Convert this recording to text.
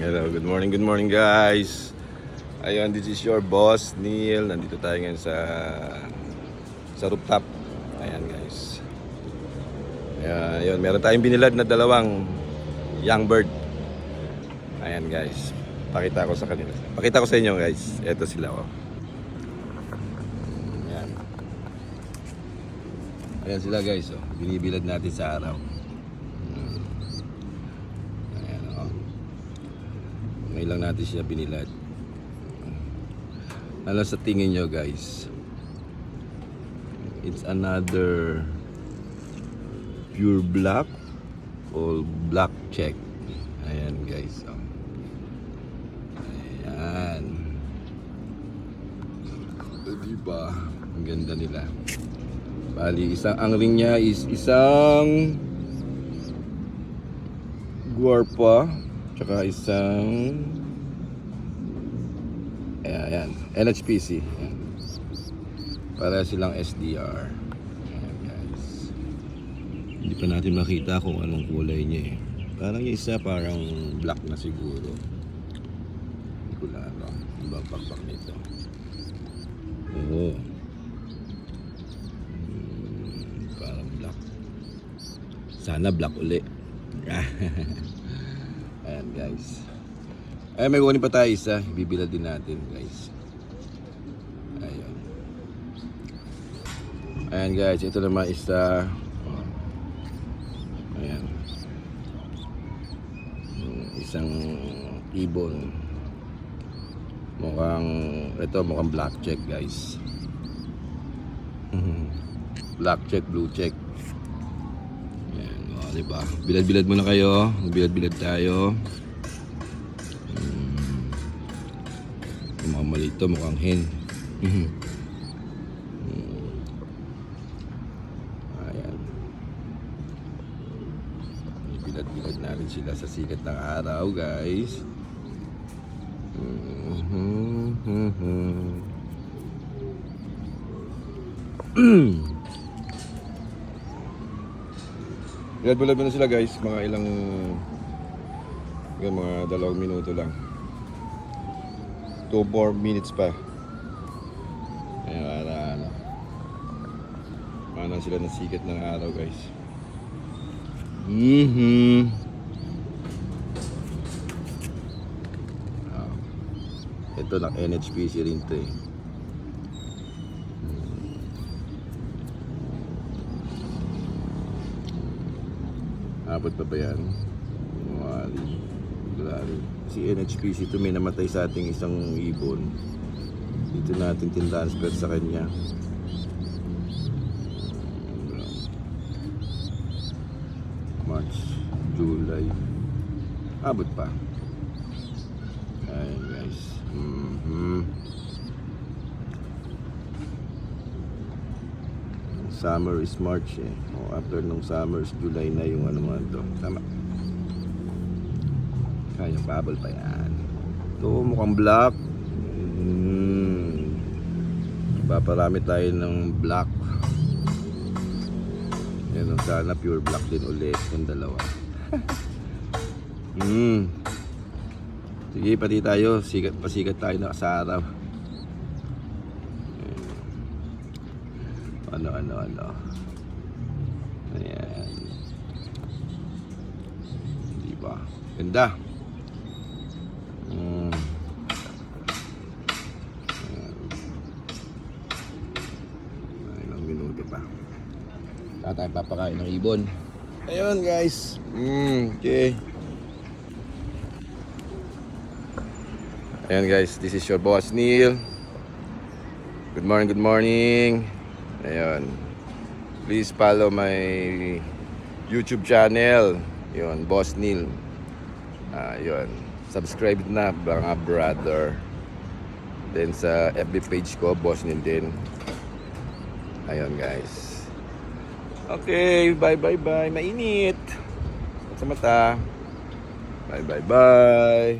Hello, good morning guys. Ayun, this is your boss Neil. Nandito tayo ngayon sa rooftop. Ayan guys. Ayun, meron tayong binilad na dalawang young bird. Ayan guys. Pakita ko sa kanila. Pakita ko sa inyo guys. Ito sila oh. Ayan. Ayan sila guys oh. Binibilad natin sa araw. Ngayon lang natin siya binilad. Ano sa tingin nyo guys? It's another pure black or black check. Ayan guys. Ayan. Diba? Ang ganda nila. Bali, ang ring niya is isang guarpa. Tsaka isang ayan, NHPC. Ayan. Para silang SDR. Ayan guys. Hindi pa natin makita kung anong kulay niya eh. Parang yung isa parang black na siguro. Hindi ko lang ano. Ibang pakpak nito. Oo. Parang black. Sana black uli. Ayan guys. Ay, may kunin pa tayo isa. Bibilad din natin guys. Ayan. Ayan guys. Ito naman isa. Ayan. Isang ibon. Mukhang black check guys. Black check, blue check. Diba? Bilad-bilad muna kayo. Bilad-bilad tayo. Mukhang malito, mukhang hen. Ayan. Bilad-bilad natin sila sa sikat ng araw, guys. Bilad-bilad na sila guys, mga 2 minuto lang. 2-4 minutes pa. Ayan, Mana sila ng sikat ng araw guys. Ito lang, NHPC rin to eh. Abot pa ba yan? Grabe. Si NHPC ito may namatay sa ating isang ibon. Dito natin tin-transfer sa kanya. March, July. Abot pa. Ayan guys. Summer is March eh. After nung summer is July na yung ano mga to. Tama. Kaya bubble pa yan. Ito mukhang black. Paparami tayo ng black. Yan, sana pure black din ulit yung dalawa. Sige, pati tayo. Pasikat tayo na sa araw. Ano. Ayan. Diba? Ganda. Ilang minuto pa. Saka tayo papakain ng ibon. Ayun guys. Okay. Ayan guys, this is your boss Neil. Good morning. Ayun. Please follow my YouTube channel. Yun, Boss Neil. Yun. Subscribe na mga brother. Then sa FB page ko, Boss Neil din. Ayun guys. Okay, bye. Mainit. Sa mata. Bye.